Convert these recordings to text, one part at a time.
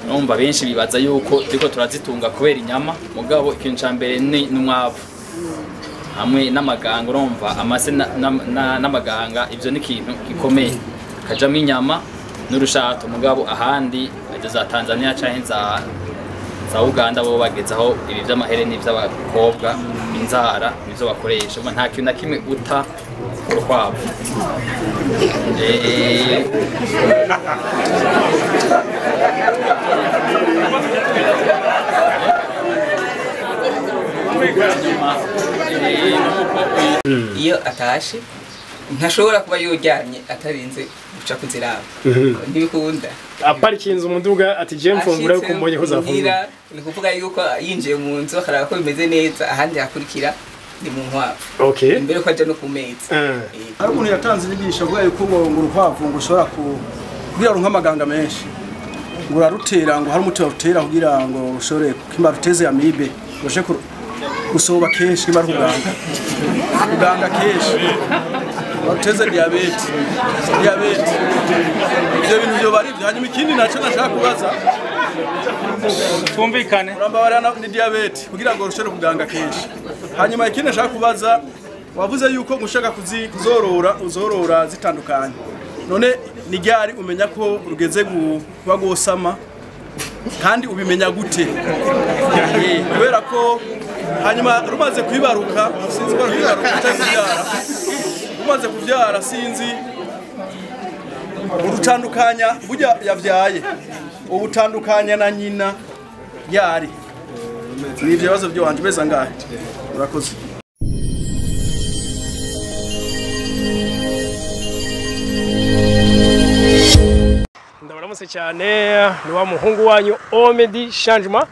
numva benshi bibaza yuko turiko turazitunga kubera inyama mugabo ikintu ca mbere ni umwavu hamwe n'amaganga urumva amase n'amaganga ivyo ni ikintu gikomeye kajamwo inyama n'urushato mugabo ahandi za Tanzania canke za Uganda bo bagezaho ibi vy'amahere n'ivy'abakobwa inzara nivyo bakoresha nta kintu na kimwe uta urukwavu iyo atashe ntashobora kuba yoryamye atarinze guca kuziraba ntibikunda aparika inzu umuduga ati je mfungura yuko mbonye ko zafungura ni kuvuga yuko yinjiye mu nzu akaraba ko bimeze neza ahandi hakurikira ni mu nkwavu okay imbere ko aje no kumeza ari umuntu yatanze inyigisho kugira yuko ngo urukwavu ngo ushobora kugira nk'amaganga menshi ngo urarutera ngo hari umuti watera kugira ngo ushobore kimba ruteze amibe goshe gusoba kenshi kimba kuganga kenshi bateze diabete ibyo bintu byo bari byo hanyuma ikindi naco nashaka kubaza twumvikane urambabarana ni diabete kugira ngo ushobore kuganga kenshi hanyuma ikindi nashaka kubaza wavuze yuko gushaka uzorora zitandukanye none ni ryari umenya ko rugeze kuba gosama kandi ubimenya gute kubera ko hanyuma rumaze kwibaruka sinzi ko kwibaruka cyangwa umaze kuvyara sinzi urutandukanya burya yavyaye ubutandukanya na nyina yari ni ibibazo byo wanje beza ngahe urakoze ndabaramutse cyane ni wa muhungu wanyu Omedi Changement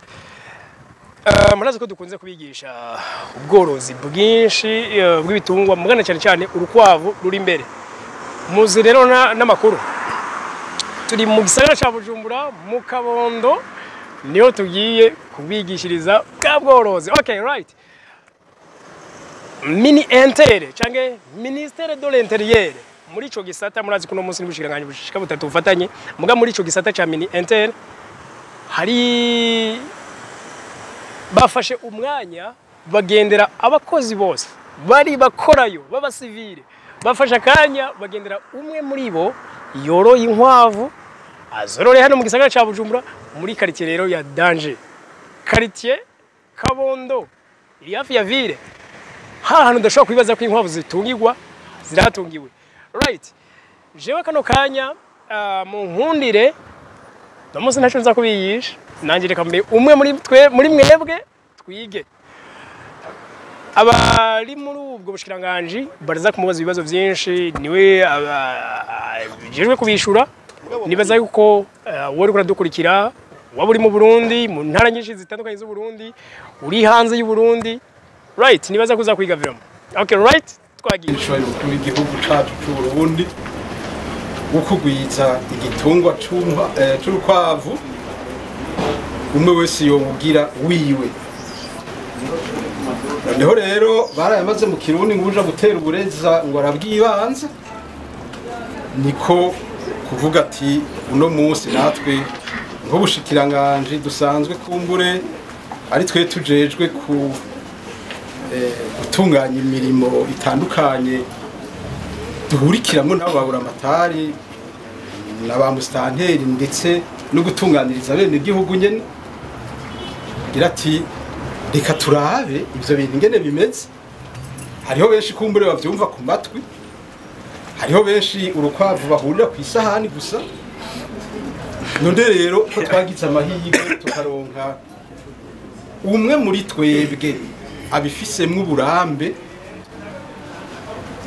murazi ko dukunze kubigisha ubworozi bwinshi bw'ibitungwa mugana cyane urukwavu ruri imbere muzi rero n'amakuru turi mu gisagara ca Bujumbura mu Kabondo niyo tugiye kubigishiriza bwa bworozi okay right mini intere canke ministère de l'intérieur muri ico gisata murazi kuno munsi n'ubushikiranganje bushika butatu bufatanye muga muri ico gisata ca mini intere hari bafashe umwanya bagendera abakozi bose bari bakorayo b'abasivile bafasha kanya bagendera umwe muri bo yoroye inkwavu azorore hano mu gisagara ca Bujumbura muri quartier rero ya Danger quartier Kabondo iri hafi ya ville hantu ndashobora kwibaza ko inkwavu zitungirwa ziratungiwe right jewe kano kanya mu nkundire namusi ntaco nza kubiyisha nanjye reka mbe umwe muri mwebwe twige abari muri ubwo bushikiranganje baraza kumubaza ibibazo byinshi niwe jeje kubishura nibaza yuko wari kuradukurikira waba uri mu Burundi mu ntara nyinshi zitandukanye z'u Burundi uri hanze y'u Burundi right nibaza kuza kwiga viramo okay right twagiye kuri igihugu cyacu cy'u Burundi ukugwiza igitungwa c'urukwavu umwe wese yobugira wiwe noneho rero barayamaze mu Kirundi ngo uja gutera ubureza ngo arabwibanza niko kuvuga ati uno munsi natwe nk'ubushikiranganje dusanzwe kumbure ari twe tujejwe gutunganya imirimo itandukanye duhurikiramo nabo babura amatari n'abamustanteri ndetse no gutunganiriza bene igihugu nyene gira ati reka turabe ivyo bintu ngene bimeze hariho benshi kumbure bavyumva ku matwi hariho benshi urukwavu bahurira ku isahani gusa none rero ko twagize amahirwe tukaronka umwe muri twebwe abifisemwe uburambe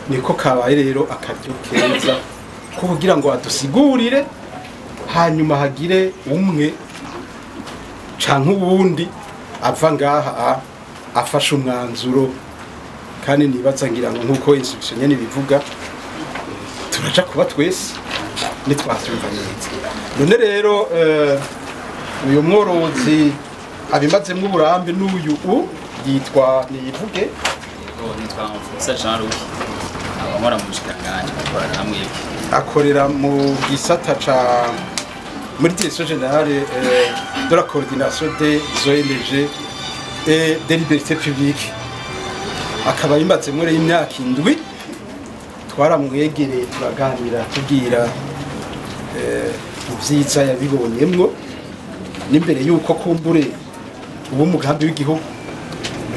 niko kabaye rero akaryo keza ko kugira ngo adusigurire hanyuma hagire umwe canke ubundi ava ngaha afashe umwanzuro kandi nibaza ngira ngo nkuko instruction nyene bivuga turaja kuba twese nitwavyumva neza none rero uyu mworozi abimazemwe uburambe n'uyu yitwa nivuge nitwa Wipfuza abamora mu bushikiranganje akora namwe akorera mu gisata ca muri direction générale de la coordination des ONG et des libertés publiques akaba yimatse muri imyaka indwi twaramwegereye turaganira tubwira ivyiza yabibonyemwo n'imbere yuko kumbure ubu umugambi w'igihugu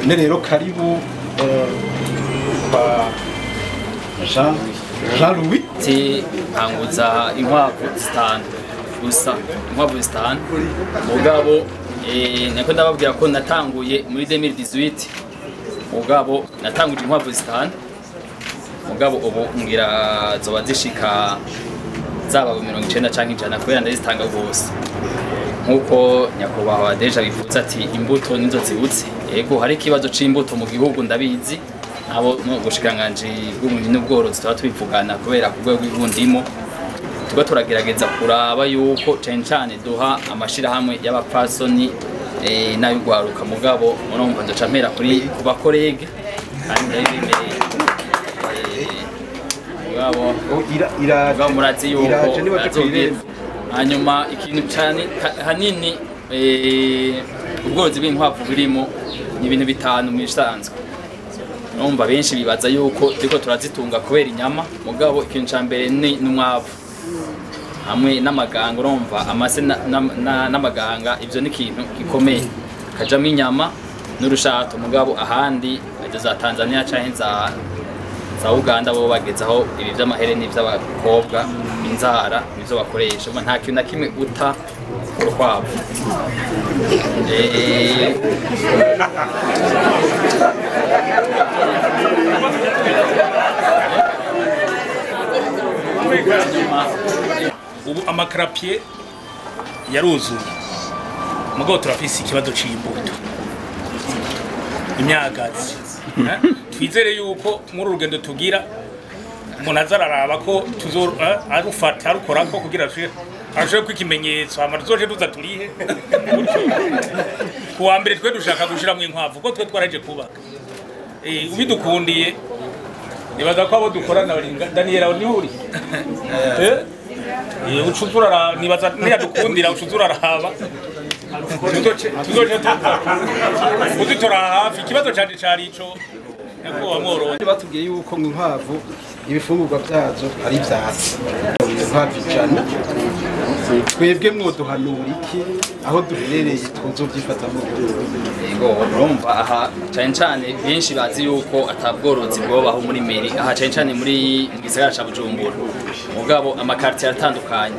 none rero karibu Jean Louis ntanguza inkwavu zitanu gusa inkwavu zitanu mugabo nako ndababwira ko natanguye muri 2018 mugabo natanguje inkwavu zitanu mugabo ubu ngira zoba zishika zaba 90 canke 100 kubera ndazitanga gose nkuko nyakubahwa deja bivuze ati imbuto nizo zibutse yego hari ikibazo c'imbuto mu gihugu ndabizi abo no gushikanganje bw'uburimyi n'ubworozi tuba tubivugana kubera ku rwego rw'indimo tuba turagerageza kuraba yuko cyane duha amashira hamwe y'abapfasoni n'ayugwaruka mugabo urumva ndaca mpera kuri kuba kolege kandi ndabibemereye mugabo ira murazi yuko hanyuma ikintu cyane hanini ubworozi bw'inkwavu burimo ni ibintu bitanu mu bisanzwe numva benshi bibaza yuko turiko turazitunga kubera inyama mugabo ikintu ca mbere ni umwavu hamwe n'amaganga urumva amase n'amaganga ivyo ni ikintu gikomeye kajamo inyama n'urushato mugabo ahandi za Tanzania canke za Uganda bo bagezaho ibi vy'amahereni vy'abakobwa inzara nivyo bakoresha nta kintu na kimwe uta urukwavu ubu amakarapie yaruzuye mugabo turafise ikibazo c'imbuto imyagazi twizere yuko muri urugendo tugira umuntu azararaba ko arufata arukorako kugira ashobore kw'ikimenyetso hama tuzoje tuza turihe kuwa mbere twe dushaka gushiramwo inkwavu ko twe twaraje kubaka ubidukundiye nibaza ko abo dukorana Daniela Onihuri ucuzura nibaza niyadukundira ucuzura rahaba tuzoje tuzitora hafi ikibazo canje cari ico nako Umworozi batubwiye yuko inkwavu ibifungurwa byazo ari ivyatsi inkwavu ijana twebwe mwoduhanura iki aho duherereye twuzovyifatamo yego urumva aha cyane benshi bazi yuko atabworozi bwobaho muri meri aha cyane muri gisagara ca Bujumbura mugabo amakartier atandukanye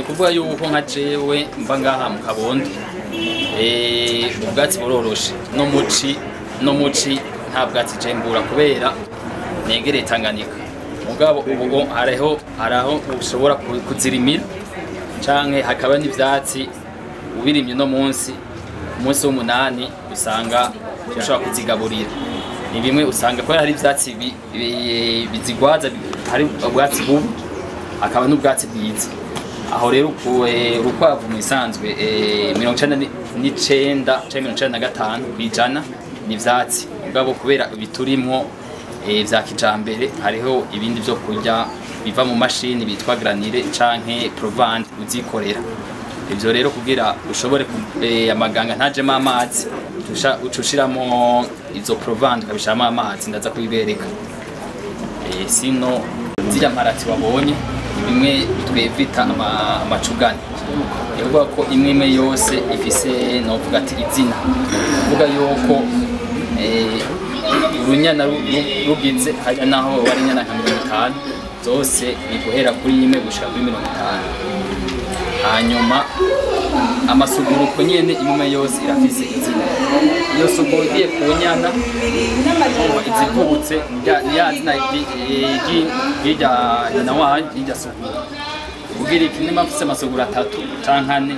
kuvuga yuko nka jewe mba ngaha mu Kabondo ubwatsi bororoshe no muci nta bwatsi jembura kubera negereye Tanganyika mugabo ubu haraho ushobora kuzirimira canke hakaba n'ivyatsi ubirimye no munsi w'umunani usanga ushobora kuzigaburira ni bimwe usanga ko hari ivyatsi bizigwaza hari ubwatsi bubu akaba n'ubwatsi bwiza aho rero urukwavu mu isanzwe 99 canke 95 kwijana ni ivyatsi mugabo kubera biturimwo vya kijambere hariho ibindi byo kurya biva mu mashini bitwa granire canke provande uzikorera ivyo rero kugira ushobore amaganga ntajemo amazi ucushiramo izo provande ukabishiramo amazi ndaza kubibereka sino zirya mparati wabonye bimwe twevita amacugani yavuga ko imwe yose ifise novuga ati izina kuvuga yuko urunyana rugize hari naho wari nyana nka 50 zose ni guhera kuri imwe gushika kuri 50 hanyuma amasuguru ko nyene imwe yose irafise izina iyo suguru igiye ku nyana izivutse ya zina y'ijya nyina wayo y'ijya suguru ubwira iki mafise amasuguru 3 canke 4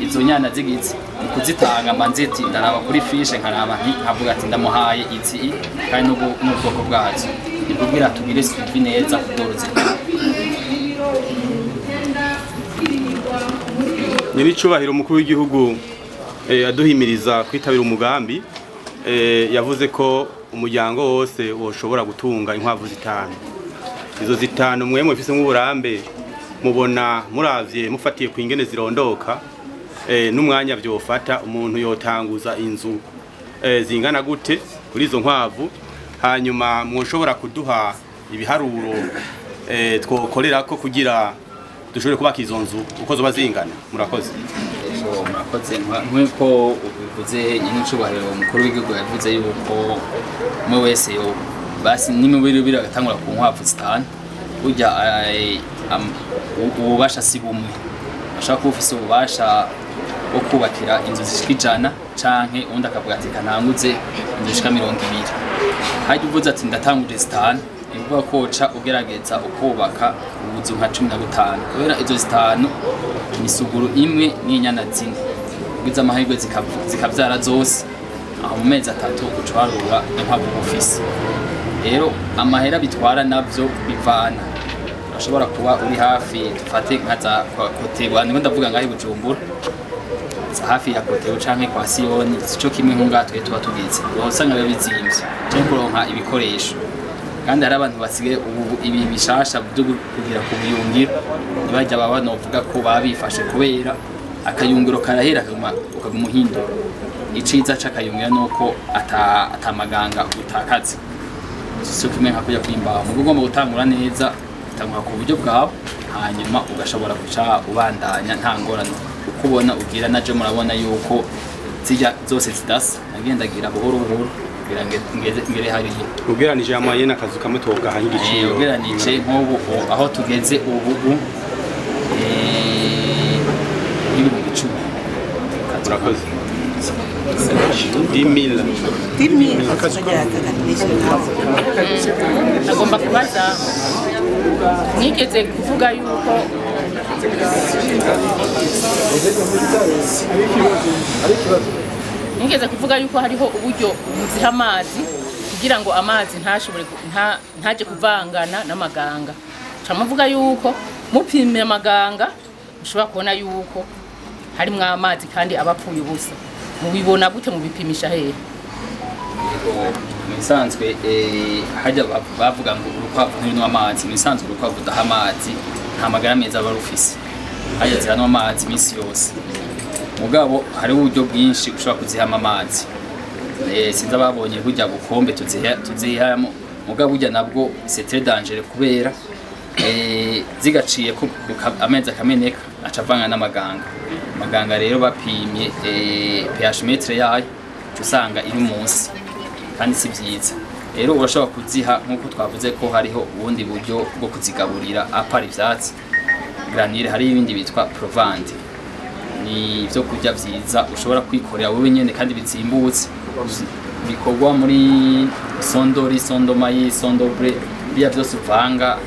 izo nyana zigize kuzitanga manziti ndaraba kuri fiche nkaraba nkavuga ati ndamuhaye izi kandi n'ubwoko bwazo nikubwira tugire suivi neza ku bworozi Nyiricubahiro umukuru w'igihugu aduhimiriza kwitabira umugambi yavuze ko umuryango wose woshobora gutunga inkwavu zitanu izo zitanu mwemwe ufise nk'uburambe mubona muravye mufatiye ku ingene zirondoka n'umwanya vyofata umuntu yotanguza inzu zingana gute kuri izo nkwavu, hanyuma mwoshobora kuduha ibiharuro twokorerako kugira dushobore kubaka izo nzu uko zoba zingana. Murakoze. Murakoze. Nk'uko ubivuze n'icyubahiro umukuru w'igihugu yavuze yuko umwe wese yo basi n'imibiri biratangura ku nkwavu zitanu, burya ububasha si bumwe. Ashaka kuba ufise ububasha bwo kubakira inzu zishika 100 canke undi akavuga ati kananguze inzu zishika 200. Hajya uvuze ati ndatanguje zitanu, ivuga ko uca ugerageza ukubaka ubuzu nka 15, kubera izo zitanu imisuguru imwe n'inyana zine, biza amahirwe zikavyara zose aho mu mezi 3 ucwarura inkwavu ufise. Rero amahera bitwara navyo bivana, ashobora kuba uri hafi dufate nkaza kotegwa, ndiko ndavuga ngaho Bujumbura hafi ya kotegwa canke kwa Siyoni, sico kimwe nkungatwe tuba tugize usanga babizimvye cyo kuronka ibikoresho. Kandi hari abantu basigaye ubu ibi bishasha byo kugira ku biyungiro nibajya baba novuga ko babifashe kubera akayungiro karahera ukagumuhindo. Iciza c'akayungiro nuko atamaganga utakaze, sico kimwe nka kujya kwimbaho mu ugomba gutangura neza, utangura ku buryo bwawe hanyuma ugashobora guca ubandanya nta ngorane. Ukubona ugira naje murabona yuko zijya zose zidasa, nagendagira buhoro buhoro kugira ngere hariya. Ugeranije amaye n'akazu kamwe toga hanyigiciro. Ugeranije nk'ubu aho tugeze ubu ibihumbi 10. Murakoze. 10,000 akazu agomba kubaza, mwigeze kuvuga yuko hariho uburyo muziha amazi kugira ngo amazi ntashobore ntaje kuvangana n'amaganga. Camuvuga yuko mupimye amaganga ushobora kubona yuko harimwo amazi kandi abapfuye ubusa. Mubibona gute mubipimisha hehe? Misanzwe hajya bavuga ngo urukwavu ntirunywa amazi. Misanzwe urukwavu daha amazi nta magara meza barufise, hajya ziranwa amazi iminsi yose. Mugabo hari uburyo bwinshi ushobora kuzihama amazi. Sinza babonye burya bukombe tuzihamo, mugabo burya nabwo c'est très dangereux kubera zigaciye ko amezi akameneka acavanga n'amaganga. Maganga rero bapimye pH metre yayo usanga iri munsi kandi si byiza. Rero urashobora kuziha nkuko twavuze ko hariho ubundi buryo bwo kuzigaburira apari ivyatsi granule, hari ibindi bitwa provande. Ni byo kurya vyiza ushobora kwikorera wowe nyene kandi bizimbutse, bikorwa muri sondori, sondomayi, sondobre, bya byose uvanga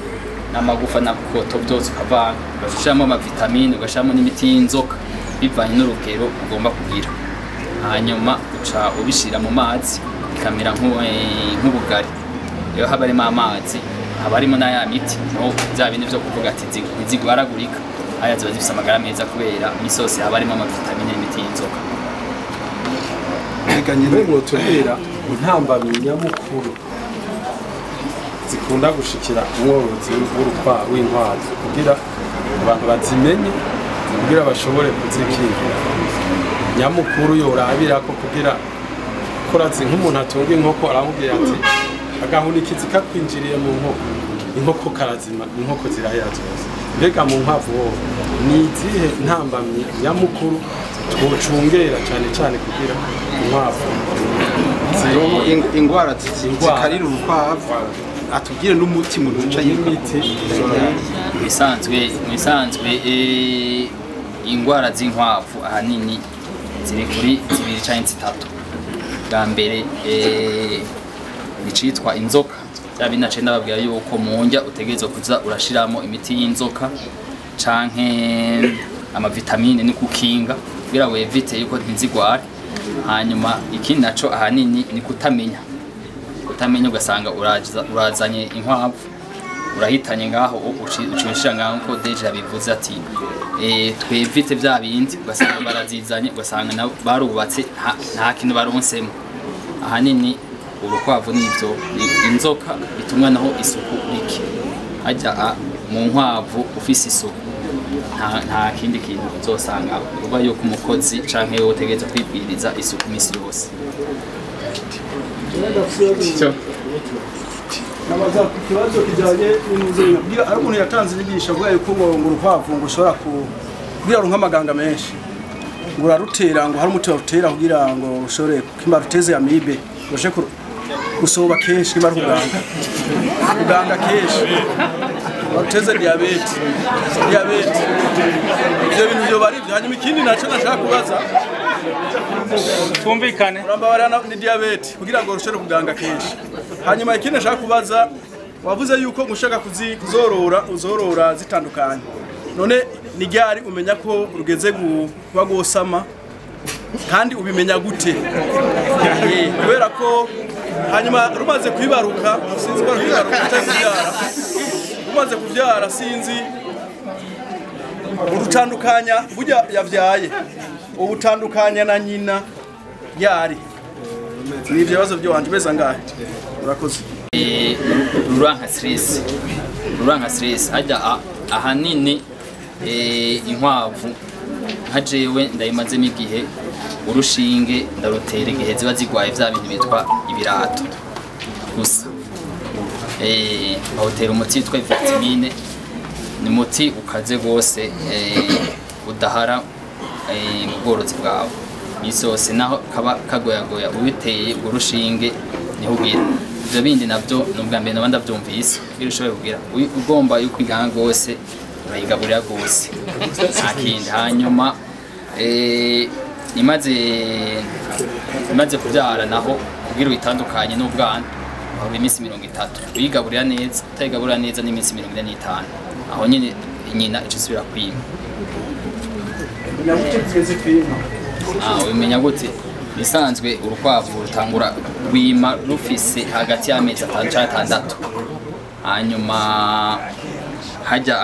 n'amagufa na koto byose ukavanga, ugashiramo amavitamine, ugashiramo n'imiti y'inzoka bivanye n'urugero ugomba kugira. Hanyuma uca ubishira mu mazi bikamera nk'ubugari. Rero haba harimo amazi, haba harimo na ya miti, no bya bindi byo kuvuga ati zigwaragurika, aya ziba zifise amagara meza kubera misose haba harimo amavitamine n'imiti y'inzoka. Nyine mwotubwira intambamyi nyamukuru zikunda gushikira umworozi w'inkwavu kugira abantu bazimenye, kugira bashobore kuzikingira. Nyamukuru yorabirako kugira korazi nk'umuntu atunga inkoko aramubwira ati agahunikizi kakwinjiriye mu nkoko, inkoko karazima, inkoko zirahera zose. Mbega mu nkwavu wowe ni izihe ntambamyi nyamukuru twocungera cyane kugira inkwavu ingwara zikarira urukwavu, atugire n'umuti mu duca y'imiti? Misanzwe ingwara z'inkwavu ahanini ziri kuri 2 canke 3. Bwa mbere nicitwa inzoka, bya nace ndababwira yuko munjya utegerezwa kuza urashiramo imiti y'inzoka canke amavitamine ni kukinga kugira wevite yuko ntizigware. Hanyuma ikindi naco ahanini ni kutamenya ugasanga urazanye inkwavu urahitanye ngaho ucisha ngaho ko deja bivuze ati twevite bya bindi, ugasanga barazizanye, ugasanga nabo barubatse nta kintu baronsemo. Ahanini urukwavu nivyo inzoka bitumwa naho isuku rike. Hajya mu nkwavu ufise isuku nta kindi kintu uzosanga uba yuko umukozi canke yo utegereza kwibwiriza isuku misi yose. nabaza ku kibazo kijanye n'umuzenya kugira ari umuntu yatanze inyigisho avuga yuko ngo urukwavu ngo ushobora kugira nk'amaganga menshi ngo urarutera ngo hari umuti warutera kugira ngo ushobore kimba ruteze amibe ushe gusoba kenshi kimba kuganga kenshi waruteze diabete ibyo bintu byo bari byo hanyuma ikindi naco nashaka kubaza twumvikane urambabarana ni diabete kugira ngo ushobore kuganga kenshi hanyuma ikindi nashaka kubaza wavuze yuko ngushaka uzorora zitandukanye none ni ryari umenya ko rugeze kuba gosama kandi ubimenya gute kubera ko hanyuma rumaze kwibaruka sinzi ko rubaruka cyangwa rumaze kuvyara sinzi urutandukanya burya yavyaye ubutandukanya na nyina yari ni ibibazo byo wanje beza ngahe urakoze ruranka stress ajya ahanini inkwavu nka jewe ndayimazemo igihe urushinge ndarutera igihe ziba zigwaye vya bintu bitwa ibirato gusa bawutera umuti witwa vitamine ni umuti ukaze gose udahara mu bworozi bwawe misose naho kaba kagoyagoya ubiteye urushinge niho ugira ivyo bindi navyo n'ubwa mbere nabanda byumvise birushoboye kugira ugomba yuko iganga gose urayigaburira gose akindi hanyuma imaze kubyara naho kugira uyitandukanye n'ubwana aho iminsi 30 uyigaburira neza utayigaburira neza n'iminsi 45 aho nyine nyina icisubira kwima ubimenya gute bisanzwe urukwavu rutangura rwima rufise hagati y'amezi 5 canke 6 hanyuma hajya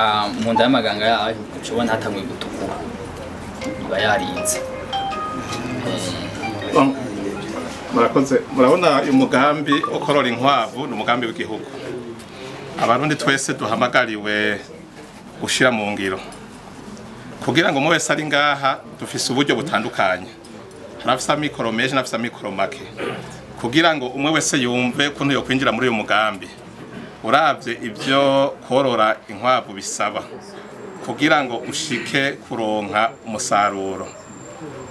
mu nda y'amaganga yayo ushobora hatanguye gutukura iba yarinze. Murakoze murabona uyu mugambi ukorora inkwavu ni umugambi w'igihugu abarundi twese duhamagariwe gushira mu ngiro kugira ngo umwe wese ari ngaha dufise uburyo butandukanye harafise amikoro menshi nafise amikoro make kugira ngo umwe wese yumve kuntu yo kwinjira muri uyu mugambi uravye ivyo korora inkwavu bisaba kugira ngo ushike kuronka umusaruro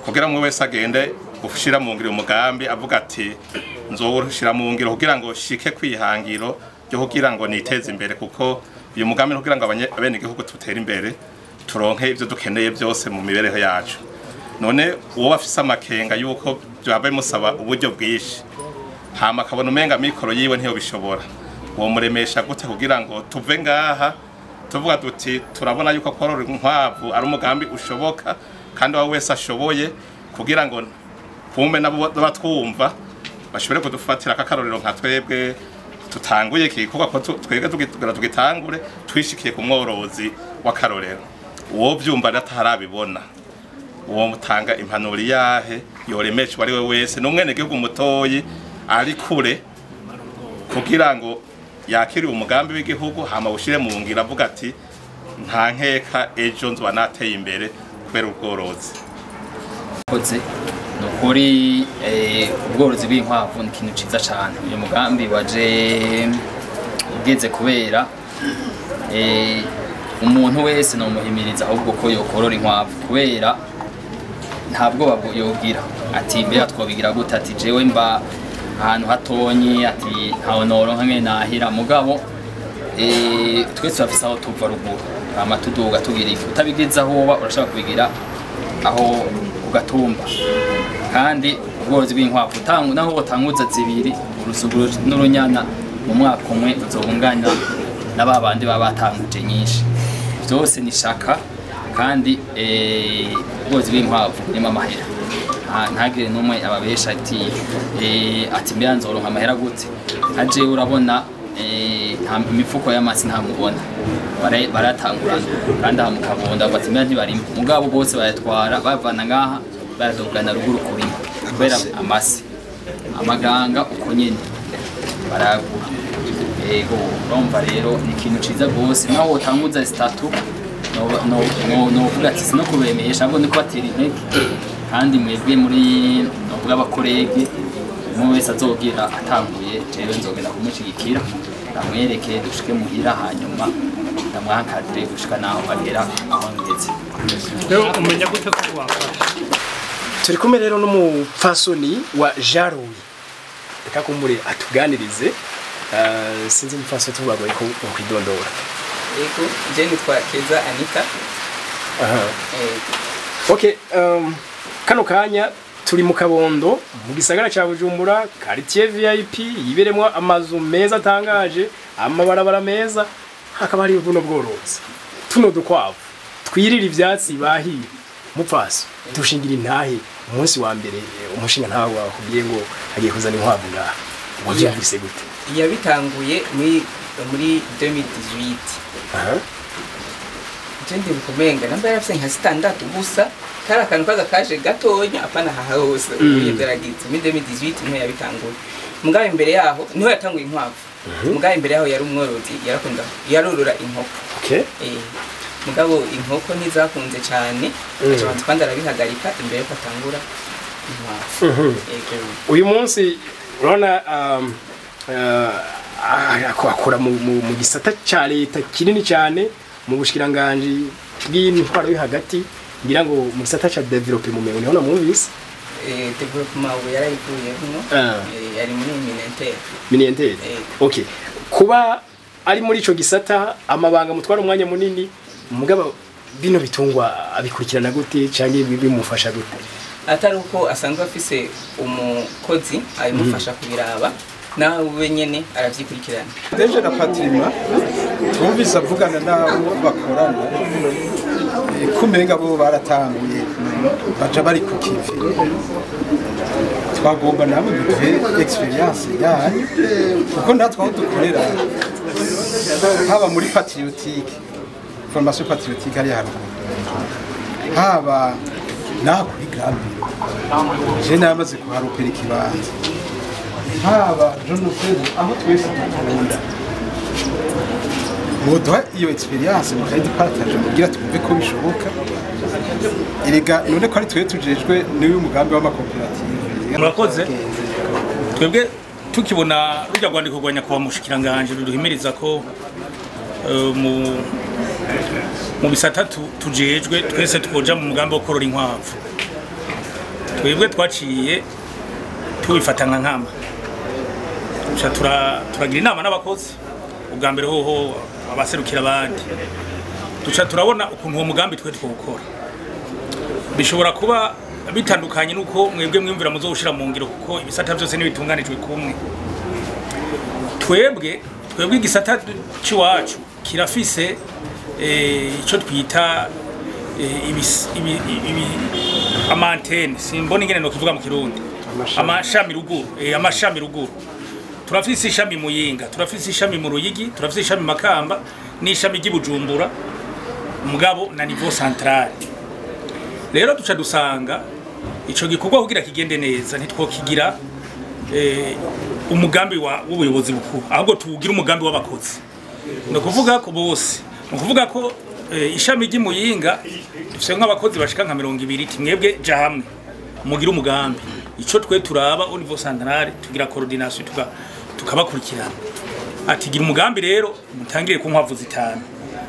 kugira umwe wese agende gushira mu ngiro umugambi avuga ati nzoshira mu ngiro kugira ngo shike kwihangiro byo kugira ngo niteze imbere kuko uyu mugambi kugira ngo abene igihugu tutera imbere turonke ivyo dukeneye byose mu mibereho yacu none uwo bafise amakenga yuko byabaye musaba uburyo bwishi hama kabona umenga mikoro yiwe ntiyo bishobora uwo muremesha gute kugira ngo tuve ngaha tuvuga duti turabona yuko korora inkwavu ari umugambi ushoboka kandi wa wese ashoboye kugira ngo kumbe nabo batwumva bashobore kudufatira akakarorero nka twebwe tutanguye kikuba ko twebwe tugitangure twishikiye ku mworozi w'akarorero uwo byumva natarabibona uwo mutanga impanuro yahe yoremesha wari we wese n'umwene gihugu mutoyi ari kure kugira ngo yakiri umugambi w'igihugu hama ushire mu ngira avuga ati nta nkeka ejo nzwa nateye imbere kubera ubworozi nukuri ubworozi bw'inkwavu ni ikintu ciza cyane uyu mugambi waje ugeze kubera umuntu wese no muhimiriza ahubwo ko yokorora inkwavu kubera ntabwo yogira ati mbere twobigira gute ati jewe mba ahantu hatonyi ati ntawo noronka nkene nahira mugabo twese bafise aho tuva ruguru amatuduga tugira iki utabigize aho uba urashaka kubigira aho ugatumba kandi ubworozi bw'inkwavu naho botanguza zibiri urusuguru n'urunyana mu mwaka umwe uzobunganya n'ababandi baba batanguje nyinshi byose ni shaka kandi ubworozi bw'inkwavu ni amahera ntagire n'umwe ababesha ati mbere nzoronka amahera gute aje urabona nta imifuko y'amasi ntamubona baratangurana kandi aha mukabunda bati mbere ntibarimo mugabo bose bayatwara bavana ngaha baradogana ruguru kurima kubera amasi amaganga uko nyene baragura yego urumva rero ni ikintu ciza gose naho wotanguza zitatu novuga ati sino kubemesha ahubwo niko batera intege kandi mwebwe muri novuga abakorege umwe wese azogira atanguye jewe nzogenda kumushyigikira ndamwereke dushike muhira hanyuma ndamwankadire gushika naho agera aho ngeze. rero umenya gute ko wafasha? Turi kumwe rero n'umupfasoni wa Jaruye reka kumure atuganirize sinzi umupfasoni tubagoye ko kwidondora. Ego je nitwa Keza Anita. Okay, kano kanya turi mu Kabondo mu gisagara ca Bujumbura, quartier VIP yiberemwo amazu meza atangaje, amabarabara meza, hakaba hari buno bworozi. Tuno dukwavu twirira ivyatsi bahiye mupfaso dushingira intahe umunsi wa mbere umushinga ntawe wakubwiye ngo agiye kuzana inkwavu ngaha wavyumvise gute? Yabitanguye muri 2018. Jendi mukomenga namba yarafise nka standard gusa kara kantu kaza kaje gatonya apana haha hose yaragize muri 2018 niho yabitanguye. Mugabe imbere yaho niho yatanguye inkwavu. Mugabe imbere yaho yari umworozi yarakunda yarorora inkoko. Okay. Mugabo inkoko ntizakunze cyane abantu kandi arabihagarika imbere yo patangura inkwavu. Uyu munsi urona akora mu gisata ca leta kinini cyane mu bushikiranganje bw'intwaro yo hagati ngira ngo mu gisata ca development mu mengo niho namwumvise development yarayivuye hano yari muri minentere. Okay, kuba ari muri ico gisata amabanga mutwara umwanya munini mugabo bino bitungwa abikurikirana gute canke bimufasha gute? Atari uko asanzwe afise umukozi ayimufasha kubiraba nawe nyene aravyikurikirana. Deje na Patrima twumvise avugana nabo bakorana kumenga bo baratanguye baja bari ku kivi. Twagomba nabo duhe experience yayo kuko ndatwa aho dukorera haba muri patriotique formation patriotique ari haruguru haba naho kuri Gambia je namaze kuharupera ikibanza haba Jonathan aho twese dukunda muduha iyo experience mukayidi partage kugira twumve ko bishoboka erega none ko ari twe tujejwe niwe umugambi w'amakoperative. Murakoze twebwe tukibona rujya gwandiko gwanya kwa mushikiranganje ruduhimiriza ko mu bisata tujejwe twese twoja mu mugambi wo korora inkwavu. Twebwe twaciye tubifata nka nkama turagira inama n'abakozi ubwa mbere hoho abaserukira abandi duca turabona ukuntu uwo mugambi twe twokora bishobora kuba bitandukanye nuko mwebwe mwimvira muzoshira mu ngiro kuko ibisata byose nibitunganijwe kumwe. Twebwe igisata ciwacu kirafise ico twita amantene simbona ingene no kivuga mu Kirundi amashami ruguru turafise ishami Muyinga, turafise ishami mu Ruyigi, turafise ishami Makamba n'ishami ry'Ibujumbura mugabo na niveau central. Rero duca dusanga ico gikorwa kugira kigende neza ntitwokigira umugambi w'ubuyobozi bukuru ahubwo tugira umugambi w'abakozi. No kuvuga ko bose no kuvuga ko ishami ry'Imuyinga dufise nk'abakozi bashika nka 200 timwebwe ja hamwe mugira umugambi ico twe turaba au niveau central tugira coordination tukabakurikirana ati gira umugambi rero mutangire ku nkwavu zitanu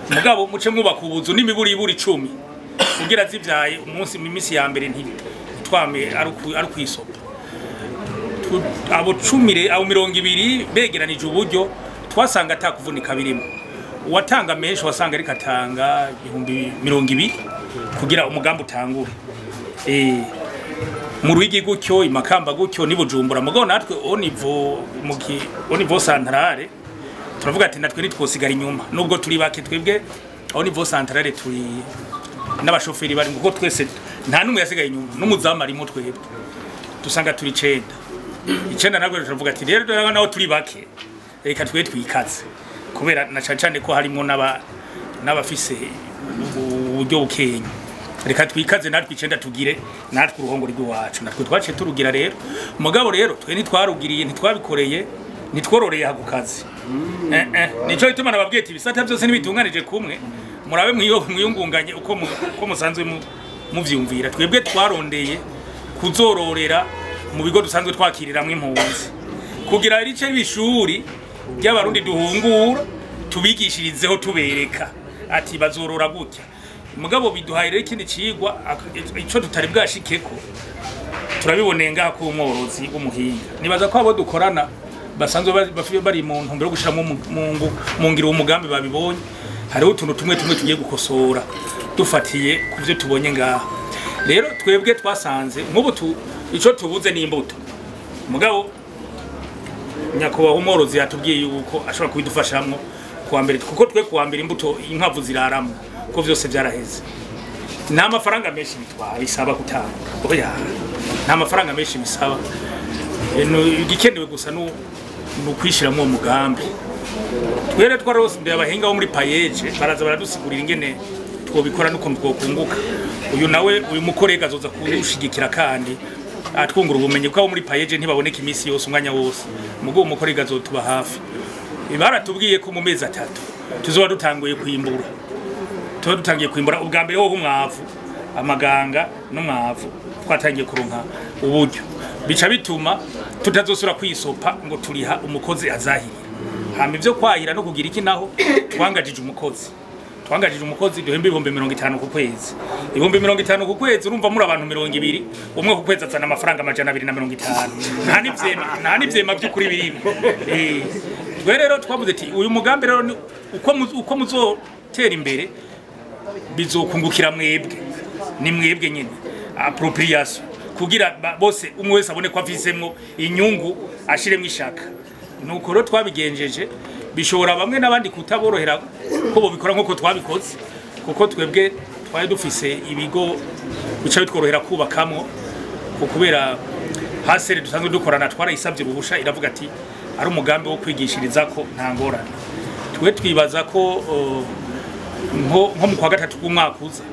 mugabo muce mwubaka ubuzu n'imiburi 10 kugira zivyaye umunsi mimisi ya mbere twame ari kwisopa abo 10 abo 200 begeranije uburyo twasanga atakuvunika birimo uwatanga menshi wasanga ari katanga 200 kugira umugambi utangure mu Ruyigi gutyo imakamba gutyo n'Ibujumbura mugabo natwe au niveau centrale turavuga ati natwe nitwosigara inyuma nubwo turi bake twebwe au niveau centrale turi n'abashoferi bari ngo twese nta numwe yasigaye inyuma n'umuzamu ari mu twebwe dusanga turi 9 nabwo turavuga ati rero naho turi bake reka twe twikaze kubera na cyane ko harimo n'abafise uburyo bukenya reka twikaze natwe 9 tugire natwe uruhongo rw'iwacu natwe twaciye turugira rero mugabo rero twe ntitwarugiriye ntitwabikoreye nitwororeye hagukazi nico ituma nababwiye ati bisata byose nibitunganije kumwe murabe mwiyungunganye uko musanzwe muvyumvira. Twebwe twarondeye kuzororera mu bigo dusanzwe twakiriramwe impunzi kugira rice bishuri by'abarundi duhungura tubigishirizeho tubereka ati bazorora gutya. Mugabo biduhaye rero ikindi cigwa ico tutari bwashikeko turabiboneye ngaha ku Umworozi w'umuhinga. Nibaza ko abo dukorana basanzwe bari mu ntumbero yo gushiramo mu ngiro umugambi babibonye. Hariho utuntu tumwe tugiye gukosora dufatiye kuvyo tubonye ngaha. Rero twebwe twasanze nk'ubu ico tubuze ni imbuto. Mugabo nyakubahwa Umworozi yatubwiye yuko ashobora kubidufashamwo kuwa mbere, kuko twe kuwa mbere imbuto inkwavu ziraramo ko vyose vyaraheze. Nta mafaranga menshi bisaba gutanga. Oya, nta mafaranga menshi bisaba. Igikenewe gusa no kwishiramo umugambi. Twere twarose mbere abahinga bo muri payeje baraza baradusigurira ingene twobikora nuko twokunguka. Uyu nawe uyu mukorega azoza kurushigikira kandi atwungura ubumenyi bwabo muri payeje ntibaboneka imisi yose umwanya wose. Mugo umukorega azotuba hafi. Baratubwiye ko mu mezi 3 tuzoba dutanguye kwimbura. Dutangiye kwimbura ubwa mbere ho umwavu amaganga n'umwavu twatangiye kuronka uburyo bica bituma tutazosura kwisopa ngo turiha umukozi azahira. Hama ivyo kwahira no kugira iki naho twangajije umukozi duhemba 50 ku kwezi. 50 ku kwezi urumva muri abantu 200 umwe ku kwezi azana amafaranga 250. Nta nivyema by'ukuri birimo. Twe rero twavuze ati uyu mugambi rero uko muzotera imbere bizokungukira mwebwe, ni mwebwe nyine appropriation kugira bose umwe wese abone ko afisemwo inyungu ashiremwe ishaka. Nuko rero twabigenjeje bishobora bamwe nabandi kutaborohera ko bobikora nkuko twabikoze, kuko twebwe twaye dufise ibigo bica bitworohera kubakamwo kubera hasere dusanzwe dukorana twarayisabye uruhusha iravuga ati ari umugambi wo kwigishiriza ko nta ngorane. Twe twibaza ko nko mu kwa gatatu k'umwaka uza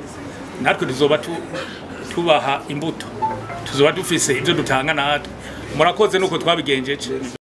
natwe tuzoba tubaha imbuto, tuzoba dufise ivyo dutanga natwe. Murakoze nuko twabigenjeje.